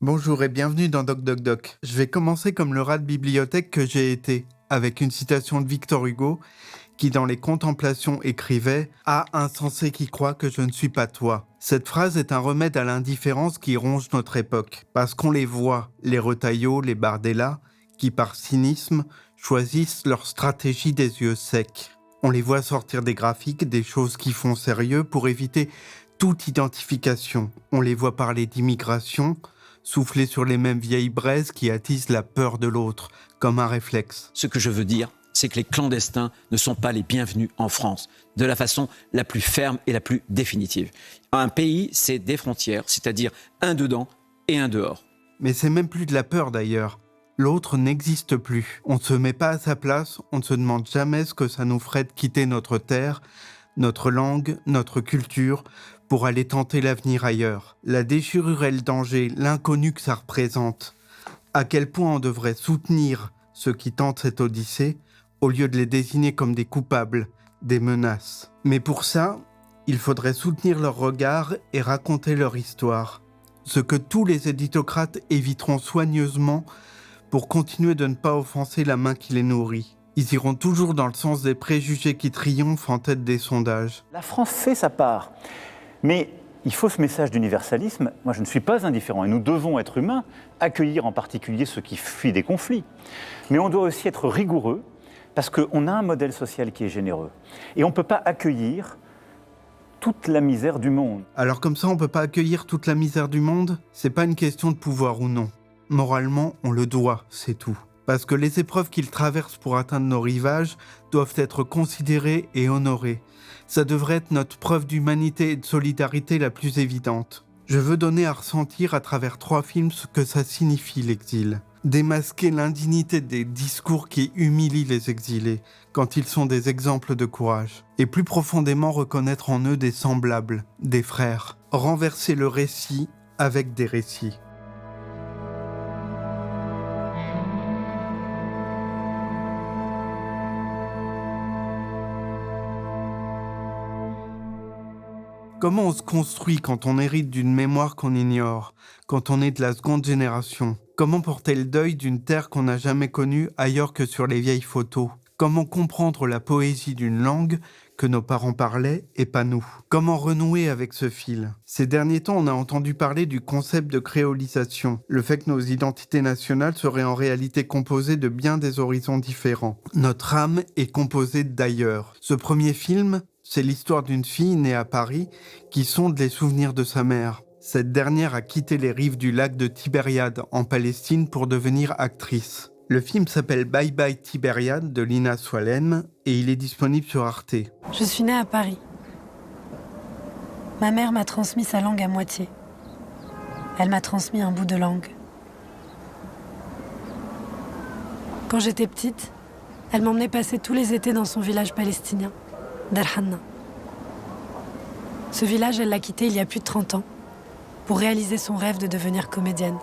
Bonjour et bienvenue dans Doc Doc Doc. Je vais commencer comme le rat de bibliothèque que j'ai été, avec une citation de Victor Hugo, qui dans les Contemplations écrivait « Ah, insensé qui croit que je ne suis pas toi ». Cette phrase est un remède à l'indifférence qui ronge notre époque, parce qu'on les voit, les Retailleau, les Bardella, qui par cynisme choisissent leur stratégie des yeux secs. On les voit sortir des graphiques, des choses qui font sérieux pour éviter toute identification. On les voit parler d'immigration, souffler sur les mêmes vieilles braises qui attisent la peur de l'autre, comme un réflexe. Ce que je veux dire, c'est que les clandestins ne sont pas les bienvenus en France, de la façon la plus ferme et la plus définitive. Un pays, c'est des frontières, c'est-à-dire un dedans et un dehors. Mais c'est même plus de la peur d'ailleurs. L'autre n'existe plus. On ne se met pas à sa place, on ne se demande jamais ce que ça nous ferait de quitter notre terre, notre langue, notre culture, pour aller tenter l'avenir ailleurs. La déchirure et le danger, l'inconnu que ça représente. À quel point on devrait soutenir ceux qui tentent cette odyssée, au lieu de les désigner comme des coupables, des menaces. Mais pour ça, il faudrait soutenir leur regard et raconter leur histoire. Ce que tous les éditocrates éviteront soigneusement pour continuer de ne pas offenser la main qui les nourrit. Ils iront toujours dans le sens des préjugés qui triomphent en tête des sondages. La France fait sa part, mais il faut ce message d'universalisme. Moi, je ne suis pas indifférent et nous devons être humains, accueillir en particulier ceux qui fuient des conflits. Mais on doit aussi être rigoureux parce qu'on a un modèle social qui est généreux. Et on ne peut pas accueillir toute la misère du monde. Alors comme ça, on ne peut pas accueillir toute la misère du monde ? C'est pas une question de pouvoir ou non. Moralement, on le doit, c'est tout. Parce que les épreuves qu'ils traversent pour atteindre nos rivages doivent être considérées et honorées. Ça devrait être notre preuve d'humanité et de solidarité la plus évidente. Je veux donner à ressentir à travers 3 films ce que ça signifie l'exil. Démasquer l'indignité des discours qui humilient les exilés quand ils sont des exemples de courage. Et plus profondément reconnaître en eux des semblables, des frères. Renverser le récit avec des récits. Comment on se construit quand on hérite d'une mémoire qu'on ignore, quand on est de la seconde génération ? Comment porter le deuil d'une terre qu'on n'a jamais connue ailleurs que sur les vieilles photos ? Comment comprendre la poésie d'une langue que nos parents parlaient et pas nous ? Comment renouer avec ce fil ? Ces derniers temps, on a entendu parler du concept de créolisation, le fait que nos identités nationales seraient en réalité composées de bien des horizons différents. Notre âme est composée d'ailleurs. Ce premier film, c'est l'histoire d'une fille née à Paris qui sonde les souvenirs de sa mère. Cette dernière a quitté les rives du lac de Tibériade en Palestine pour devenir actrice. Le film s'appelle Bye Bye Tibériade de Lina Swalem et il est disponible sur Arte. Je suis née à Paris. Ma mère m'a transmis sa langue à moitié. Elle m'a transmis un bout de langue. Quand j'étais petite, elle m'emmenait passer tous les étés dans son village palestinien, Dar Hanna. Ce village, elle l'a quitté il y a plus de 30 ans pour réaliser son rêve de devenir comédienne.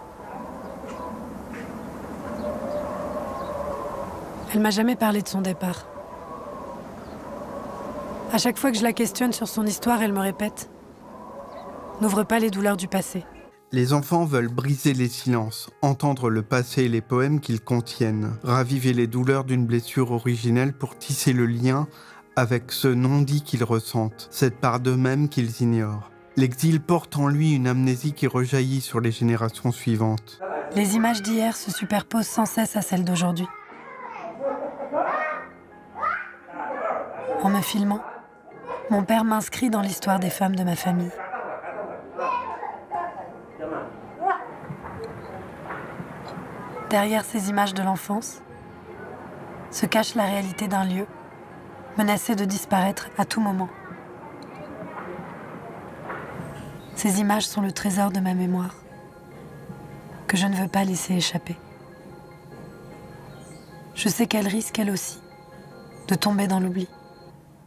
Elle m'a jamais parlé de son départ. À chaque fois que je la questionne sur son histoire, elle me répète « N'ouvre pas les douleurs du passé ». Les enfants veulent briser les silences, entendre le passé et les poèmes qu'ils contiennent, raviver les douleurs d'une blessure originelle pour tisser le lien avec ce non-dit qu'ils ressentent, cette part d'eux-mêmes qu'ils ignorent. L'exil porte en lui une amnésie qui rejaillit sur les générations suivantes. Les images d'hier se superposent sans cesse à celles d'aujourd'hui. En me filmant, mon père m'inscrit dans l'histoire des femmes de ma famille. Derrière ces images de l'enfance se cache la réalité d'un lieu menacé de disparaître à tout moment. Ces images sont le trésor de ma mémoire, que je ne veux pas laisser échapper. Je sais qu'elle risque, elle aussi, de tomber dans l'oubli.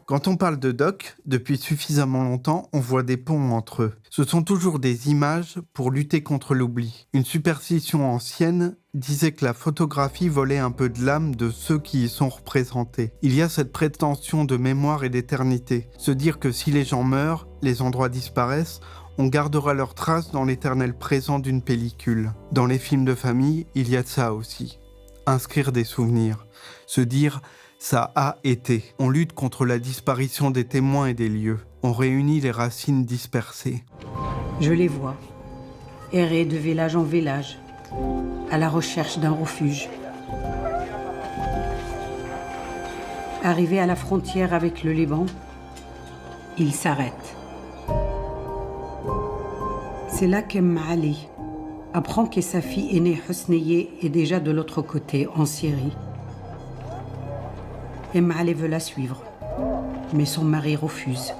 Quand on parle de doc, depuis suffisamment longtemps, on voit des ponts entre eux. Ce sont toujours des images pour lutter contre l'oubli. Une superstition ancienne disait que la photographie volait un peu de l'âme de ceux qui y sont représentés. Il y a cette prétention de mémoire et d'éternité. Se dire que si les gens meurent, les endroits disparaissent, On gardera leurs traces dans l'éternel présent d'une pellicule. Dans les films de famille, il y a de ça aussi. Inscrire des souvenirs. Se dire « ça a été ». On lutte contre la disparition des témoins et des lieux. On réunit les racines dispersées. Je les vois, errer de village en village, à la recherche d'un refuge. Arrivé à la frontière avec le Liban, ils s'arrêtent. C'est là qu'Ali apprend que sa fille aînée Hosniyeh est déjà de l'autre côté, en Syrie. Ali veut la suivre, mais son mari refuse.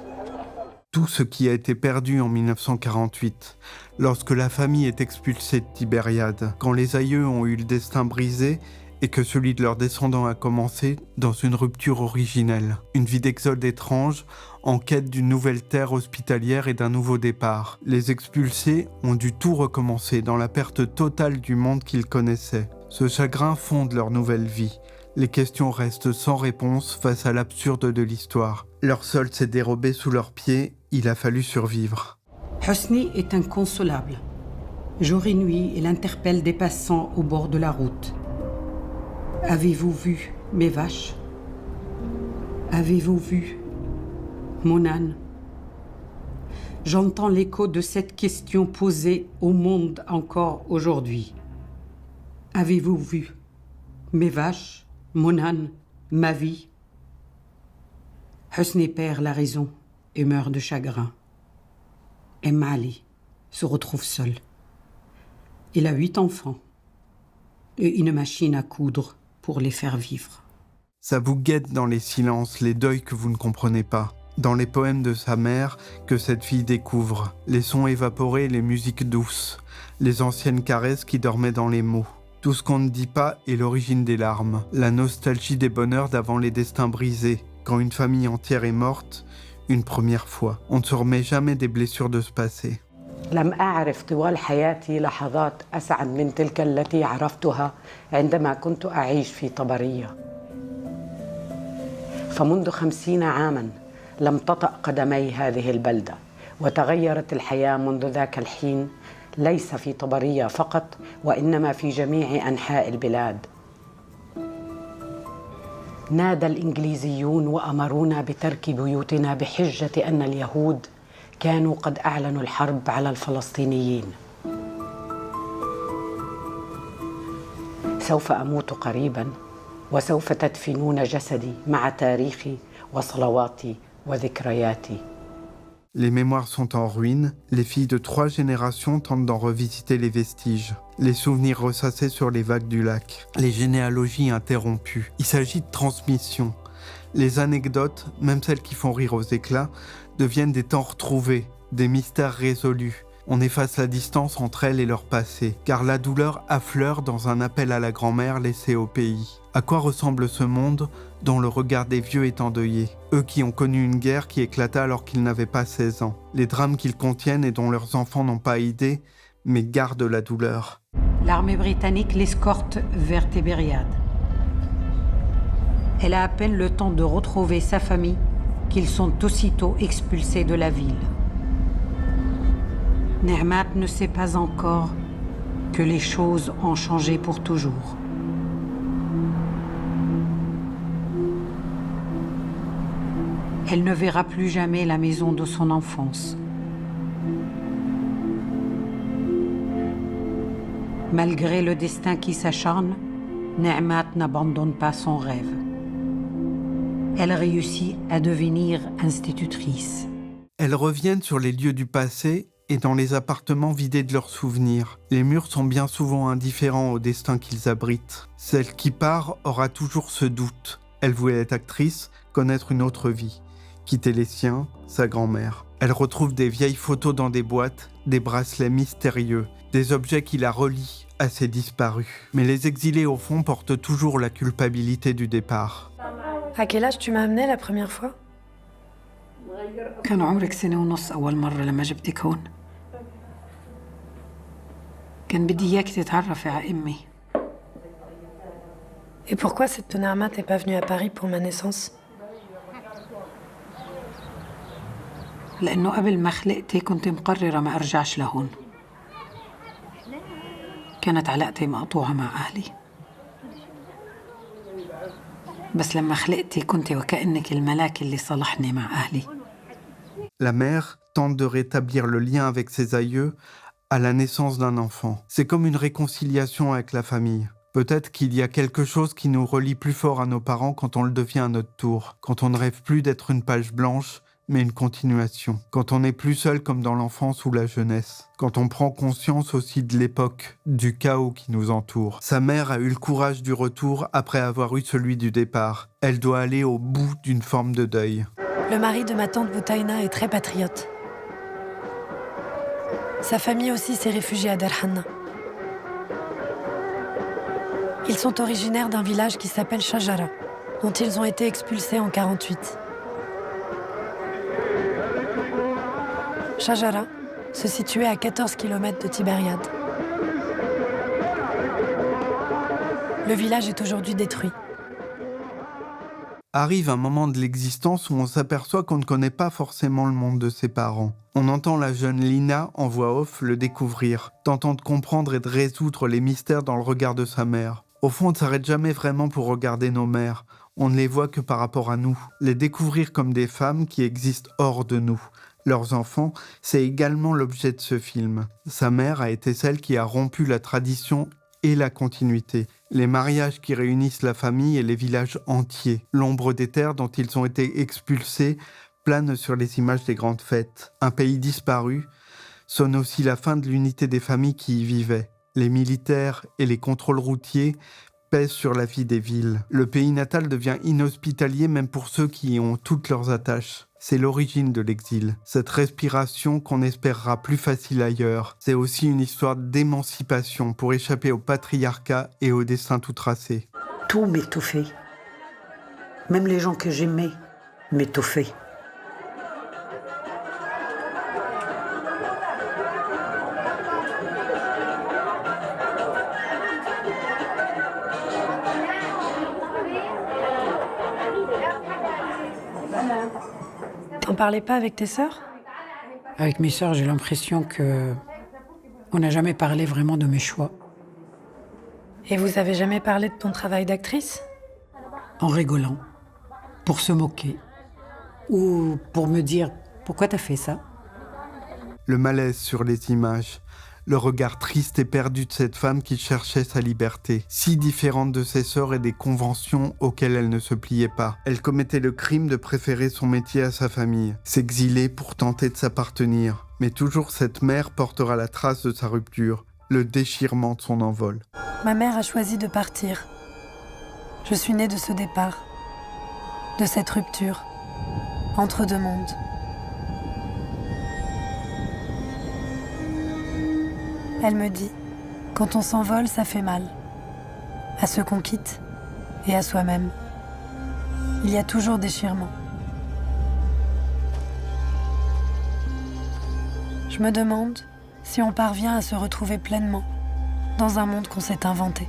Tout ce qui a été perdu en 1948, lorsque la famille est expulsée de Tibériade, quand les aïeux ont eu le destin brisé et que celui de leurs descendants a commencé dans une rupture originelle, une vie d'exode étrange, en quête d'une nouvelle terre hospitalière et d'un nouveau départ. Les expulsés ont dû tout recommencer dans la perte totale du monde qu'ils connaissaient. Ce chagrin fonde leur nouvelle vie. Les questions restent sans réponse face à l'absurde de l'histoire. Leur sol s'est dérobé sous leurs pieds, il a fallu survivre. Hosni est inconsolable. Jour et nuit, il interpelle des passants au bord de la route. Avez-vous vu mes vaches? Avez-vous vu mon âne? J'entends l'écho de cette question posée au monde encore aujourd'hui. Avez-vous vu mes vaches, mon âne, ma vie? Hosni perd la raison et meurt de chagrin. Et Ali se retrouve seul. Il a 8 enfants et une machine à coudre pour les faire vivre. Ça vous guette dans les silences, les deuils que vous ne comprenez pas. Dans les poèmes de sa mère que cette fille découvre, les sons évaporés, les musiques douces, les anciennes caresses qui dormaient dans les mots. Tout ce qu'on ne dit pas est l'origine des larmes, la nostalgie des bonheurs d'avant les destins brisés, quand une famille entière est morte, une première fois. On ne se remet jamais des blessures de ce passé. لم أعرف طوال حياتي لحظات أسعد من تلك التي عرفتها عندما كنت أعيش في طبرية. فمنذ 50 عاماً لم تطأ قدمي هذه البلدة، وتغيرت الحياة منذ ذاك الحين ليس في طبرية فقط وإنما في جميع أنحاء البلاد. نادى الإنجليزيون وأمرونا بترك بيوتنا بحجة أن اليهود كانوا قد أعلنوا الحرب على الفلسطينيين. سوف أموت قريباً وسوف تدفنون جسدي مع تاريخي وصلواتي وذكرياتي. Les mémoires sont en ruine, les filles de 3 générations tentent d'en revisiter les vestiges, les souvenirs ressassés sur les vagues du lac, les généalogies interrompues. Il s'agit de transmission. Les anecdotes, même celles qui font rire aux éclats, deviennent des temps retrouvés, des mystères résolus. On efface la distance entre elles et leur passé, car la douleur affleure dans un appel à la grand-mère laissée au pays. À quoi ressemble ce monde dont le regard des vieux est endeuillé? Eux qui ont connu une guerre qui éclata alors qu'ils n'avaient pas 16 ans. Les drames qu'ils contiennent et dont leurs enfants n'ont pas idée, mais gardent la douleur. L'armée britannique l'escorte vers Tibériade. Elle a à peine le temps de retrouver sa famille qu'ils sont aussitôt expulsés de la ville. Nehmat ne sait pas encore que les choses ont changé pour toujours. Elle ne verra plus jamais la maison de son enfance. Malgré le destin qui s'acharne, Nehmat n'abandonne pas son rêve. Elle réussit à devenir institutrice. Elles reviennent sur les lieux du passé et dans les appartements vidés de leurs souvenirs. Les murs sont bien souvent indifférents au destin qu'ils abritent. Celle qui part aura toujours ce doute. Elle voulait être actrice, connaître une autre vie, quitter les siens, sa grand-mère. Elle retrouve des vieilles photos dans des boîtes, des bracelets mystérieux, des objets qui la relient à ses disparus. Mais les exilés au fond portent toujours la culpabilité du départ. À quel âge tu m'as amené la première fois? كان عمرك 1.5 أول مرة لما جبتك هون. كان بدي إياك تتعرفي على أمي. Et pourquoi cette Nehmat n'est pas venue à Paris pour ma naissance? لأنه قبل ما خلقتي كنت مقررة ما أرجعش لهون. كانت علاقتي مقطوعة مع أهلي. بس لما خلقتي كنت وكأنك الملاك اللي صلحني مع أهلي. La mère tente de rétablir le lien avec ses aïeux à la naissance d'un enfant. C'est comme une réconciliation avec la famille. Peut-être qu'il y a quelque chose qui nous relie plus fort à nos parents quand on le devient à notre tour, quand on ne rêve plus d'être une page blanche, mais une continuation, quand on n'est plus seul comme dans l'enfance ou la jeunesse, quand on prend conscience aussi de l'époque, du chaos qui nous entoure. Sa mère a eu le courage du retour après avoir eu celui du départ. Elle doit aller au bout d'une forme de deuil. Le mari de ma tante Boutaïna est très patriote. Sa famille aussi s'est réfugiée à Darhanna. Ils sont originaires d'un village qui s'appelle Shajara, dont ils ont été expulsés en 1948. Shajara se situait à 14 km de Tibériade. Le village est aujourd'hui détruit. Arrive un moment de l'existence où on s'aperçoit qu'on ne connaît pas forcément le monde de ses parents. On entend la jeune Lina en voix off le découvrir, tentant de comprendre et de résoudre les mystères dans le regard de sa mère. Au fond, on ne s'arrête jamais vraiment pour regarder nos mères. On ne les voit que par rapport à nous. Les découvrir comme des femmes qui existent hors de nous. Leurs enfants, c'est également l'objet de ce film. Sa mère a été celle qui a rompu la tradition et la continuité. Les mariages qui réunissent la famille et les villages entiers. L'ombre des terres dont ils ont été expulsés plane sur les images des grandes fêtes. Un pays disparu sonne aussi la fin de l'unité des familles qui y vivaient. Les militaires et les contrôles routiers pèsent sur la vie des villes. Le pays natal devient inhospitalier même pour ceux qui y ont toutes leurs attaches. C'est l'origine de l'exil, cette respiration qu'on espérera plus facile ailleurs. C'est aussi une histoire d'émancipation pour échapper au patriarcat et au destin tout tracé. Tout m'étouffait. Même les gens que j'aimais m'étouffaient. T'en parlais pas avec tes sœurs? Avec mes sœurs, j'ai l'impression que on n'a jamais parlé vraiment de mes choix. Et vous avez jamais parlé de ton travail d'actrice? En rigolant, pour se moquer, ou pour me dire « Pourquoi t'as fait ça ?» Le malaise sur les images, le regard triste et perdu de cette femme qui cherchait sa liberté, si différente de ses sœurs et des conventions auxquelles elle ne se pliait pas. Elle commettait le crime de préférer son métier à sa famille, s'exiler pour tenter de s'appartenir. Mais toujours cette mère portera la trace de sa rupture, le déchirement de son envol. Ma mère a choisi de partir. Je suis née de ce départ, de cette rupture, entre deux mondes. Elle me dit, quand on s'envole, ça fait mal. À ceux qu'on quitte et à soi-même. Il y a toujours déchirement. Je me demande si on parvient à se retrouver pleinement dans un monde qu'on s'est inventé.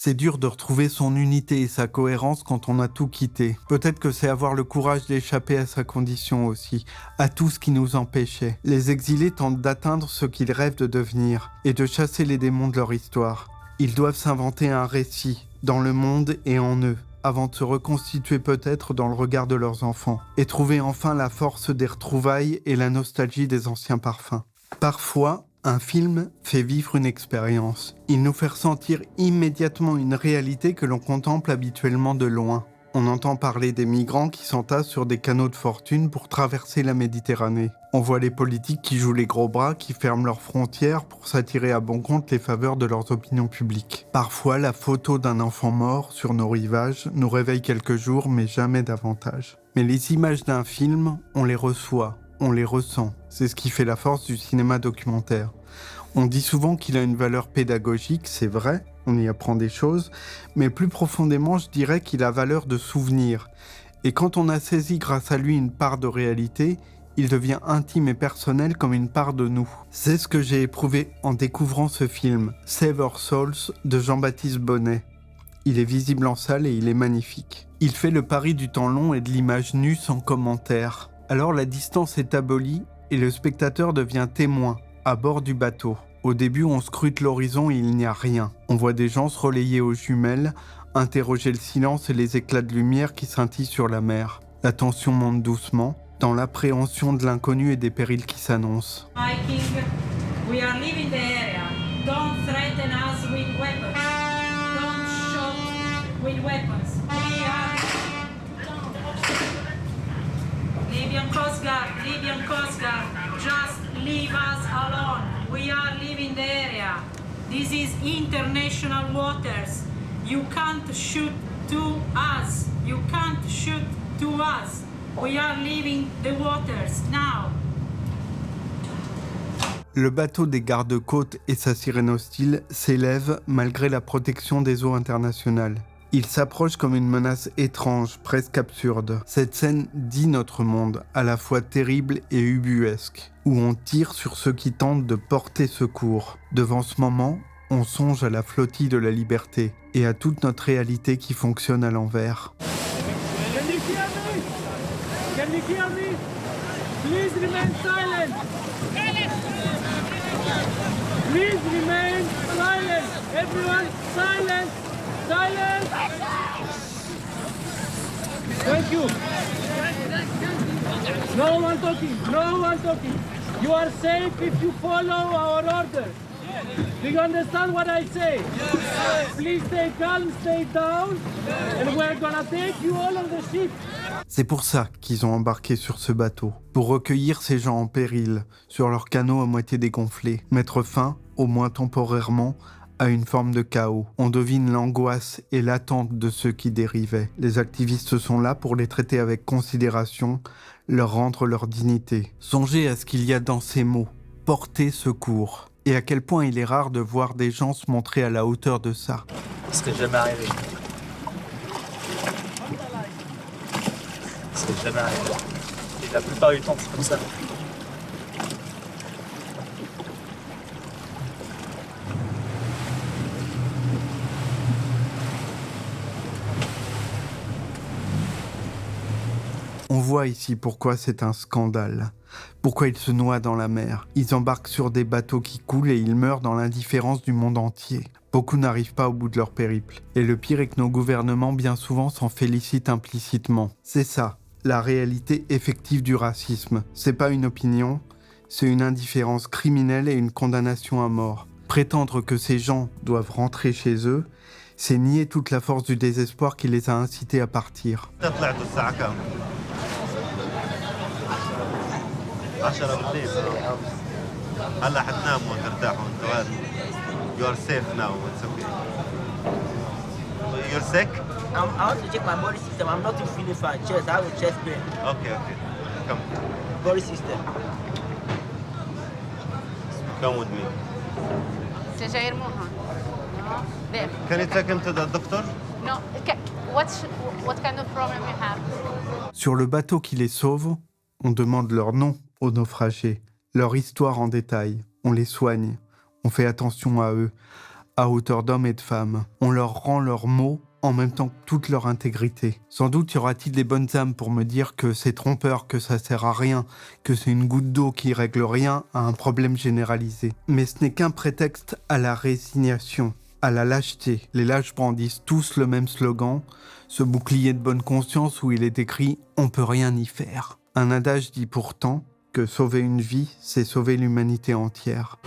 C'est dur de retrouver son unité et sa cohérence quand on a tout quitté. Peut-être que c'est avoir le courage d'échapper à sa condition aussi, à tout ce qui nous empêchait. Les exilés tentent d'atteindre ce qu'ils rêvent de devenir et de chasser les démons de leur histoire. Ils doivent s'inventer un récit, dans le monde et en eux, avant de se reconstituer peut-être dans le regard de leurs enfants, et trouver enfin la force des retrouvailles et la nostalgie des anciens parfums. Parfois, un film fait vivre une expérience. Il nous fait ressentir immédiatement une réalité que l'on contemple habituellement de loin. On entend parler des migrants qui s'entassent sur des canaux de fortune pour traverser la Méditerranée. On voit les politiques qui jouent les gros bras, qui ferment leurs frontières pour s'attirer à bon compte les faveurs de leurs opinions publiques. Parfois, la photo d'un enfant mort sur nos rivages nous réveille quelques jours, mais jamais davantage. Mais les images d'un film, on les reçoit. On les ressent. C'est ce qui fait la force du cinéma documentaire. On dit souvent qu'il a une valeur pédagogique, c'est vrai, on y apprend des choses, mais plus profondément, je dirais qu'il a valeur de souvenir. Et quand on a saisi grâce à lui une part de réalité, il devient intime et personnel comme une part de nous. C'est ce que j'ai éprouvé en découvrant ce film, Save Our Souls, de Jean-Baptiste Bonnet. Il est visible en salle et il est magnifique. Il fait le pari du temps long et de l'image nue sans commentaire. Alors la distance est abolie et le spectateur devient témoin à bord du bateau. Au début, on scrute l'horizon et il n'y a rien. On voit des gens se relayer aux jumelles, interroger le silence et les éclats de lumière qui scintillent sur la mer. La tension monte doucement, dans l'appréhension de l'inconnu et des périls qui s'annoncent. Viking, we are leaving the area. Don't threaten us with weapons. Don't shoot with weapons. We are Libyan Coast Guard, just leave us alone. We are leaving the area. This is international waters. You can't shoot to us. You can't shoot to us. We are leaving the waters now. Le bateau des gardes-côtes et sa sirène hostile s'élèvent malgré la protection des eaux internationales. Il s'approche comme une menace étrange, presque absurde. Cette scène dit notre monde, à la fois terrible et ubuesque, où on tire sur ceux qui tentent de porter secours. Devant ce moment, on songe à la flottille de la liberté et à toute notre réalité qui fonctionne à l'envers. Can you hear me? Please remain silent. Please remain silent. Everyone, silent. Silent. Thank you. No one talking. No one talking. You are safe if you follow our orders. Do you understand what I say? Please stay calm, stay down, and we're gonna take you all on the ship. C'est pour ça qu'ils ont embarqué sur ce bateau, pour recueillir ces gens en péril, sur leur canot à moitié dégonflé, mettre fin, au moins temporairement, à une forme de chaos. On devine l'angoisse et l'attente de ceux qui dérivaient. Les activistes sont là pour les traiter avec considération, leur rendre leur dignité. Songez à ce qu'il y a dans ces mots, porter secours. Et à quel point il est rare de voir des gens se montrer à la hauteur de ça. Ce serait jamais arrivé. Ce serait jamais arrivé. Et la plupart du temps, c'est comme ça. On voit ici pourquoi c'est un scandale. Pourquoi ils se noient dans la mer. Ils embarquent sur des bateaux qui coulent et ils meurent dans l'indifférence du monde entier. Beaucoup n'arrivent pas au bout de leur périple. Et le pire est que nos gouvernements bien souvent s'en félicitent implicitement. C'est ça, la réalité effective du racisme. C'est pas une opinion, c'est une indifférence criminelle et une condamnation à mort. Prétendre que ces gens doivent rentrer chez eux, c'est nier toute la force du désespoir qui les a incités à partir. 10 بالليل هلا حتناموا وترتاحوا انتوا هذا you are safe now it's okay you're sick I want to check my body system. I'm not feeling fine. Chest, I have a chest pain. okay come Body system. come with me سجاير مو هون there can you take him to the doctor no what kind of problem you have Sur le bateau qui les sauve, on demande leur nom aux naufragés, leur histoire en détail. On les soigne, on fait attention à eux, à hauteur d'hommes et de femmes. On leur rend leurs mots en même temps que toute leur intégrité. Sans doute y aura-t-il des bonnes âmes pour me dire que c'est trompeur, que ça sert à rien, que c'est une goutte d'eau qui règle rien à un problème généralisé. Mais ce n'est qu'un prétexte à la résignation, à la lâcheté. Les lâches brandissent tous le même slogan, ce bouclier de bonne conscience où il est écrit « On peut rien y faire ». Un adage dit pourtant que sauver une vie, c'est sauver l'humanité entière.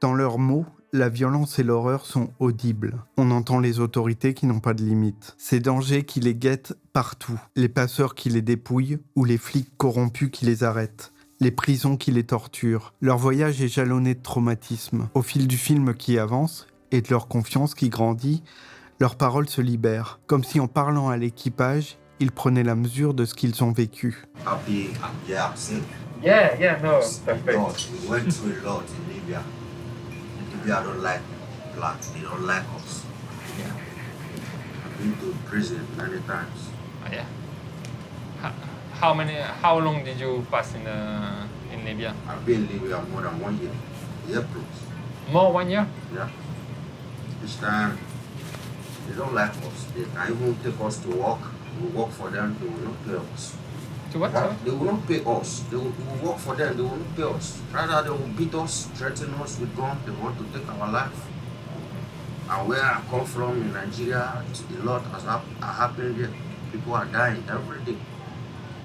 Dans leurs mots, la violence et l'horreur sont audibles. On entend les autorités qui n'ont pas de limite. Ces dangers qui les guettent partout. Les passeurs qui les dépouillent ou les flics corrompus qui les arrêtent. Les prisons qui les torturent. Leur voyage est jalonné de traumatismes. Au fil du film qui avance et de leur confiance qui grandit, leurs paroles se libèrent. Comme si en parlant à l'équipage, ils prenaient la mesure de ce qu'ils ont vécu. Yeah, no, We went through a lot in Libya. Libya don't like black, they don't like us. Yeah. I've been to prison many times. Yeah. How long did you pass in Libya? I've been in Libya more than 1 year. Yeah, please. More 1 year? Yeah. This time, they don't like us. They can even take us to work. We work for them, they will not pay us. To what? They will not pay us. They will work for them, they will not pay us. Rather, they will beat us, threaten us with guns. They want to take our life. And where I come from in Nigeria, a lot has happened here. People are dying every day.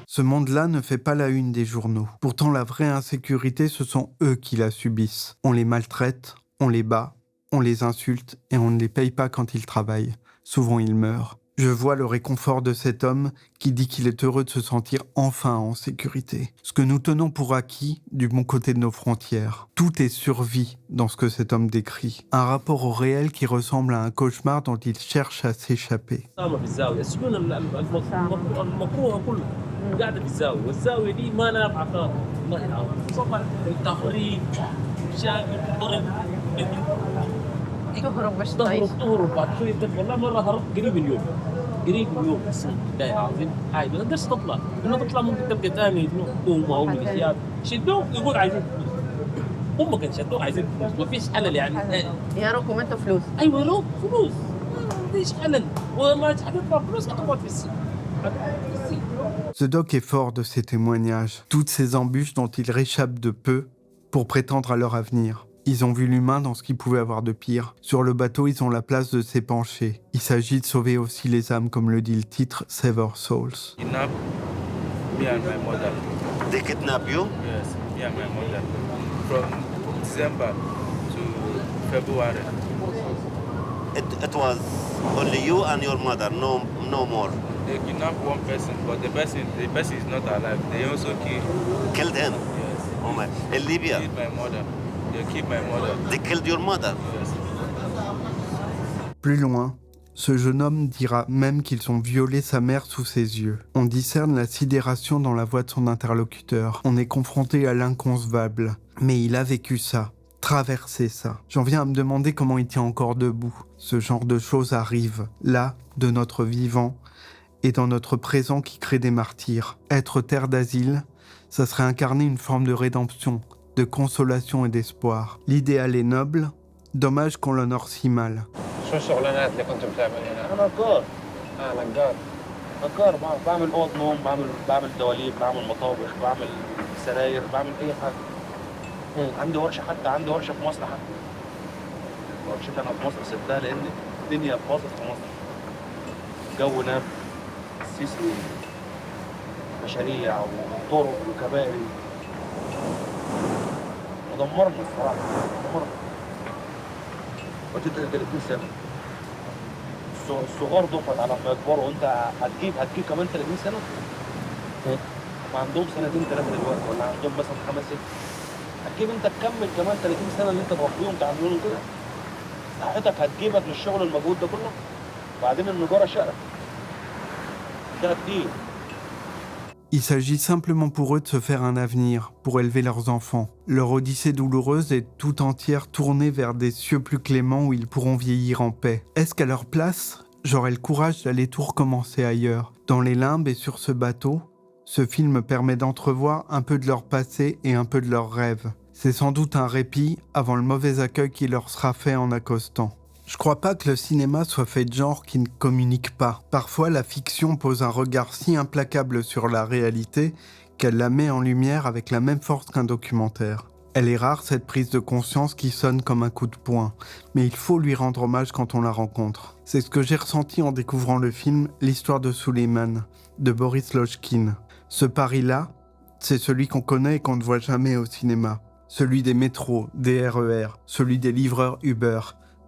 Ce monde-là ne fait pas la une des journaux. Pourtant, la vraie insécurité, ce sont eux qui la subissent. On les maltraite, on les bat, on les insulte et on ne les paye pas quand ils travaillent. Souvent, ils meurent. Je vois le réconfort de cet homme qui dit qu'il est heureux de se sentir enfin en sécurité. Ce que nous tenons pour acquis du bon côté de nos frontières. Tout est survie dans ce que cet homme décrit. Un rapport au réel qui ressemble à un cauchemar dont il cherche à s'échapper. تهرب بعد شوي والله مره هربت قريب اليوم بس بالله العظيم عادي ما تقدرش تطلع من تبقى تاني هم والثياب شدوك يقول عايزين فلوس هم كانوا شدوك عايزين فلوس ما فيش حلل يعني ياروكم انتوا فلوس ايوه ياروك فلوس ما فيش حلل وما تدفع فلوس هتقعد في السجن. Ce doc est fort de ces témoignages, toutes ces embûches dont ils réchappent de peu pour prétendre à leur avenir. Ils ont vu l'humain dans ce qu'il pouvait avoir de pire. Sur le bateau, ils ont la place de s'épancher. Il s'agit de sauver aussi les âmes, comme le dit le titre, Save Our Souls. Kidnap me and my mother. They kidnap you? Yes, me and my mother. From December to February. It was only you and your mother, no more. They kidnapped one person, but the person is not alive. They also killed him? Yes. Oh my! In Libya? They killed my mother. They killed my mother. They killed your mother? Yes. Plus loin, ce jeune homme dira même qu'ils ont violé sa mère sous ses yeux. On discerne la sidération dans la voix de son interlocuteur. On est confronté à l'inconcevable. Mais il a vécu ça, traversé ça. J'en viens à me demander comment il tient encore debout. Ce genre de choses arrive, là, de notre vivant, et dans notre présent qui crée des martyrs. Être terre d'asile, ça serait incarner une forme de rédemption, de consolation et d'espoir. L'idéal est noble, dommage qu'on l'honore si mal. شو الشغلانات اللي كنت بتعمل هنا؟ انا نجار. نجار. نجار بعمل اوض نوم، بعمل دواليب، بعمل مطابخ، بعمل سراير، بعمل اي حاجه. عندي ورشه في مصر حتى. ورشتي انا في مصر سبتها لان الدنيا باظت في مصر. جو نام، السيسي، مشاريع وطرق وكباري. ودمرنا الصراحه، دمرنا. وجدت 30 سنه. الصغار دفعت على ما يكبروا وانت هتجيب كمان 30 سنه. ما عندهم سنتين ثلاثه دلوقتي ولا عندهم مثلا 5 6. هتجيب انت تكمل كمان 30 سنه اللي انت تربيهم تعملهم كده. صحتك هتجيبك من الشغل المجهود ده كله. وبعدين النجاره شقه. ده كتير. Il s'agit simplement pour eux de se faire un avenir, pour élever leurs enfants. Leur odyssée douloureuse est tout entière tournée vers des cieux plus cléments où ils pourront vieillir en paix. Est-ce qu'à leur place, j'aurais le courage d'aller tout recommencer ailleurs? Dans les limbes et sur ce bateau, ce film permet d'entrevoir un peu de leur passé et un peu de leurs rêves. C'est sans doute un répit avant le mauvais accueil qui leur sera fait en accostant. Je crois pas que le cinéma soit fait de genre qui ne communique pas. Parfois, la fiction pose un regard si implacable sur la réalité qu'elle la met en lumière avec la même force qu'un documentaire. Elle est rare, cette prise de conscience qui sonne comme un coup de poing, mais il faut lui rendre hommage quand on la rencontre. C'est ce que j'ai ressenti en découvrant le film L'histoire de Suleiman, de Boris Lojkin. Ce Paris-là, c'est celui qu'on connaît et qu'on ne voit jamais au cinéma. Celui des métros, des RER, celui des livreurs Uber,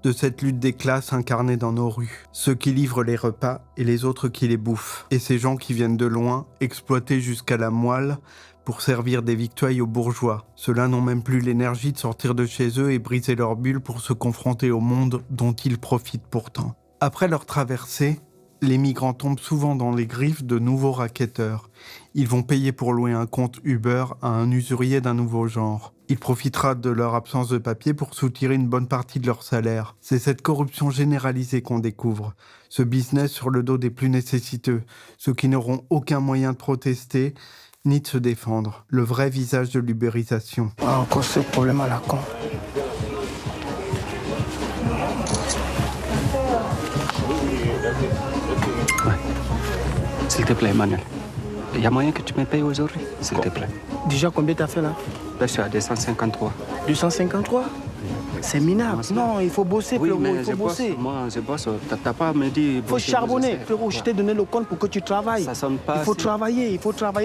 de cette lutte des classes incarnée dans nos rues. Ceux qui livrent les repas et les autres qui les bouffent. Et ces gens qui viennent de loin, exploités jusqu'à la moelle, pour servir des victuailles aux bourgeois. Ceux-là n'ont même plus l'énergie de sortir de chez eux et briser leur bulle pour se confronter au monde dont ils profitent pourtant. Après leur traversée, les migrants tombent souvent dans les griffes de nouveaux racketteurs. Ils vont payer pour louer un compte Uber à un usurier d'un nouveau genre. Il profitera de leur absence de papier pour soutirer une bonne partie de leur salaire. C'est cette corruption généralisée qu'on découvre. Ce business sur le dos des plus nécessiteux, ceux qui n'auront aucun moyen de protester ni de se défendre. Le vrai visage de l'ubérisation. Encore ce problème à la con. S'il te plaît, Manuel. Il y a moyen que tu me payes aujourd'hui, s'il te plaît. Déjà, combien t'as fait là? Là, je suis à 253. 253? C'est minable. Non, il faut bosser, oui, frérot, mais il faut bosser. Moi, je bosse. T'as pas à me dire... Il faut charbonner, frérot. Je t'ai donné le compte pour que tu travailles. Ça sonne pas. Il faut travailler,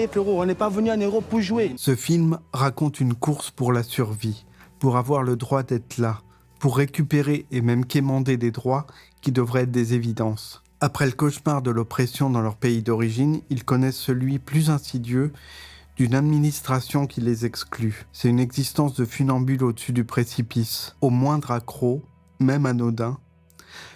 frérot. On n'est pas venu en Europe pour jouer. Ce film raconte une course pour la survie, pour avoir le droit d'être là, pour récupérer et même quémander des droits qui devraient être des évidences. Après le cauchemar de l'oppression dans leur pays d'origine, ils connaissent celui plus insidieux d'une administration qui les exclut. C'est une existence de funambule au-dessus du précipice. Au moindre accroc, même anodin,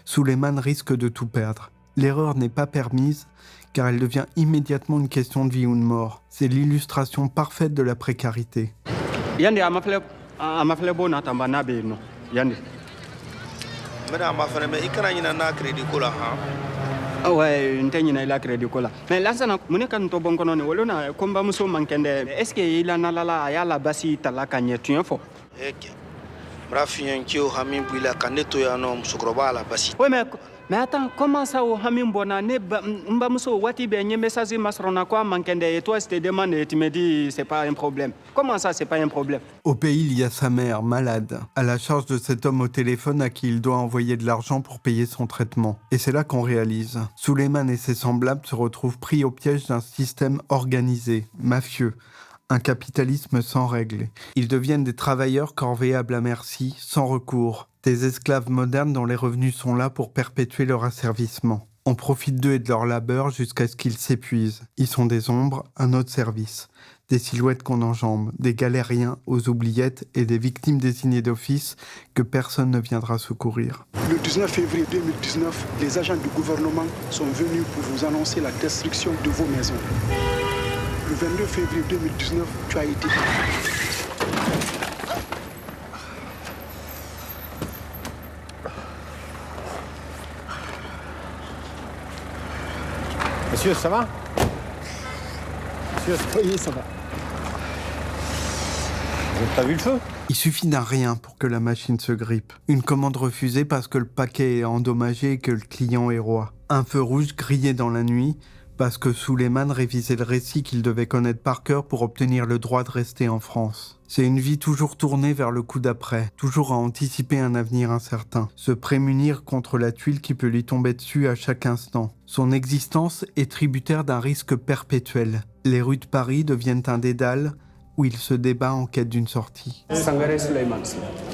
Souleymane risque de tout perdre. L'erreur n'est pas permise, car elle devient immédiatement une question de vie ou de mort. C'est l'illustration parfaite de la précarité. Yandi, amafle bona tambana be no. Yandi. Madame, ma femme, il y a un crédit cola. Ouais, une telle la crédit cola. Mais là, ça n'a pas de bon conne. Voilà, comme va muso mankende. Est-ce qu'il a nalala ya la basi tala kanye tu info? Ok. Bref, il y a un qui a mis pour la canette ou un homme sur la basi. Ouais, mais attends, comment ça au hamim bona ne mba muso wati be nye message masrona quoi mankende et toi je te demande et tu me dis c'est pas un problème. Comment ça c'est pas un problème? Au pays, il y a sa mère, malade, à la charge de cet homme au téléphone à qui il doit envoyer de l'argent pour payer son traitement. Et c'est là qu'on réalise. Souleymane et ses semblables se retrouvent pris au piège d'un système organisé, mafieux, un capitalisme sans règles. Ils deviennent des travailleurs corvéables à merci, sans recours, des esclaves modernes dont les revenus sont là pour perpétuer leur asservissement. On profite d'eux et de leur labeur jusqu'à ce qu'ils s'épuisent. Ils sont des ombres à notre service, des silhouettes qu'on enjambe, des galériens aux oubliettes et des victimes désignées d'office que personne ne viendra secourir. Le 19 février 2019, les agents du gouvernement sont venus pour vous annoncer la destruction de vos maisons. Le 22 février 2019, tu as été... Monsieur, ça va? Monsieur, oui, ça va. Vous n'avez pas vu le feu? Il suffit d'un rien pour que la machine se grippe. Une commande refusée parce que le paquet est endommagé et que le client est roi. Un feu rouge grillé dans la nuit parce que Souleymane révisait le récit qu'il devait connaître par cœur pour obtenir le droit de rester en France. C'est une vie toujours tournée vers le coup d'après, toujours à anticiper un avenir incertain, se prémunir contre la tuile qui peut lui tomber dessus à chaque instant. Son existence est tributaire d'un risque perpétuel. Les rues de Paris deviennent un dédale où il se débat en quête d'une sortie. Sangaré Souleymane.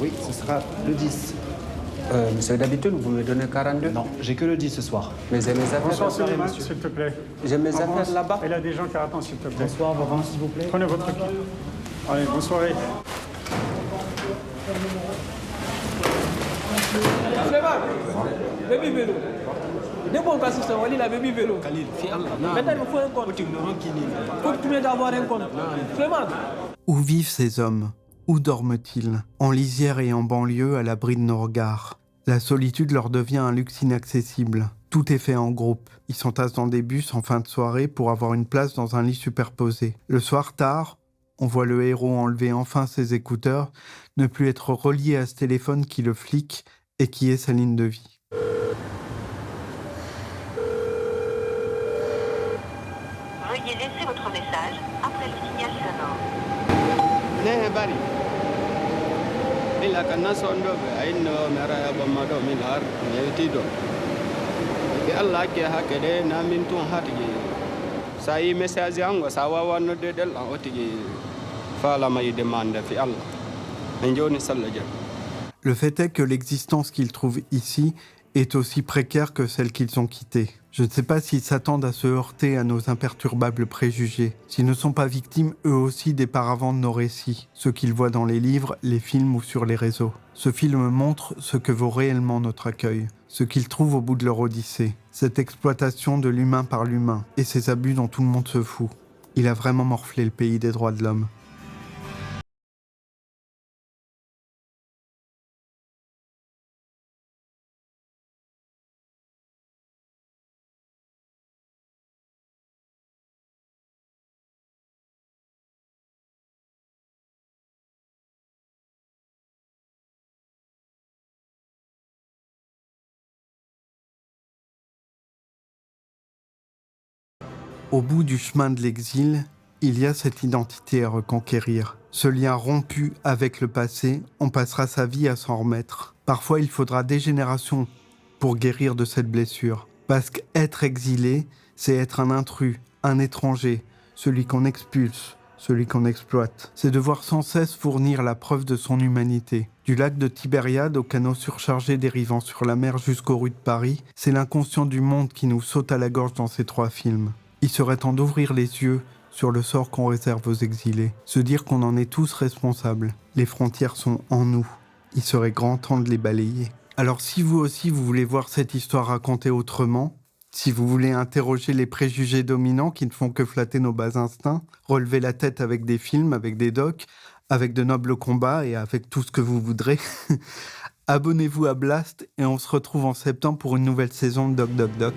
Oui, ce sera le 10. Monsieur, d'habitude, vous me donnez 42? Non, j'ai que le 10 ce soir. Mais j'ai mes affaires. Bonsoir Souleymane, s'il te plaît. J'ai mes affaires là-bas. Il y a des gens qui attendent, s'il te plaît. Bonsoir, Laurent, s'il vous plaît. Prenez votre pied. Allez, bonne soirée. Souleymane, baby vélo. Dès qu'on passe sur ce la baby vélo. Khalil, fi Allah. Maintenant, il me faut un compte. Faut que tu m'aides à avoir un compte. Souleymane. Où vivent ces hommes? Où dorment-ils? En lisière et en banlieue, à l'abri de nos regards. La solitude leur devient un luxe inaccessible. Tout est fait en groupe. Ils s'entassent dans des bus en fin de soirée pour avoir une place dans un lit superposé. Le soir tard, on voit le héros enlever enfin ses écouteurs, ne plus être relié à ce téléphone qui le flique et qui est sa ligne de vie. Veuillez laisser votre message après le signal sonore. Bari. Ila kana sondo be ayno mara ya bamado min har yetido. Ke Allah ke hakede na min tun hatigi. Sai message ango sawa wonno de del an otigi. Fala may demande fi Allah. Njoni sallaja. Le fait est que l'existence qu'ils trouvent ici est aussi précaire que celle qu'ils ont quittée. Je ne sais pas s'ils s'attendent à se heurter à nos imperturbables préjugés, s'ils ne sont pas victimes eux aussi des paravents de nos récits, ceux qu'ils voient dans les livres, les films ou sur les réseaux. Ce film montre ce que vaut réellement notre accueil, ce qu'ils trouvent au bout de leur odyssée. Cette exploitation de l'humain par l'humain et ces abus dont tout le monde se fout. Il a vraiment morflé le pays des droits de l'homme. Au bout du chemin de l'exil, il y a cette identité à reconquérir. Ce lien rompu avec le passé, on passera sa vie à s'en remettre. Parfois, il faudra des générations pour guérir de cette blessure. Parce qu'être exilé, c'est être un intrus, un étranger, celui qu'on expulse, celui qu'on exploite. C'est devoir sans cesse fournir la preuve de son humanité. Du lac de Tibériade au canot surchargé dérivant sur la mer jusqu'aux rues de Paris, c'est l'inconscient du monde qui nous saute à la gorge dans ces 3 films. Il serait temps d'ouvrir les yeux sur le sort qu'on réserve aux exilés, se dire qu'on en est tous responsables. Les frontières sont en nous. Il serait grand temps de les balayer. Alors si vous aussi vous voulez voir cette histoire racontée autrement, si vous voulez interroger les préjugés dominants qui ne font que flatter nos bas instincts, relever la tête avec des films, avec des docs, avec de nobles combats et avec tout ce que vous voudrez, abonnez-vous à Blast et on se retrouve en septembre pour une nouvelle saison de Doc Doc Doc.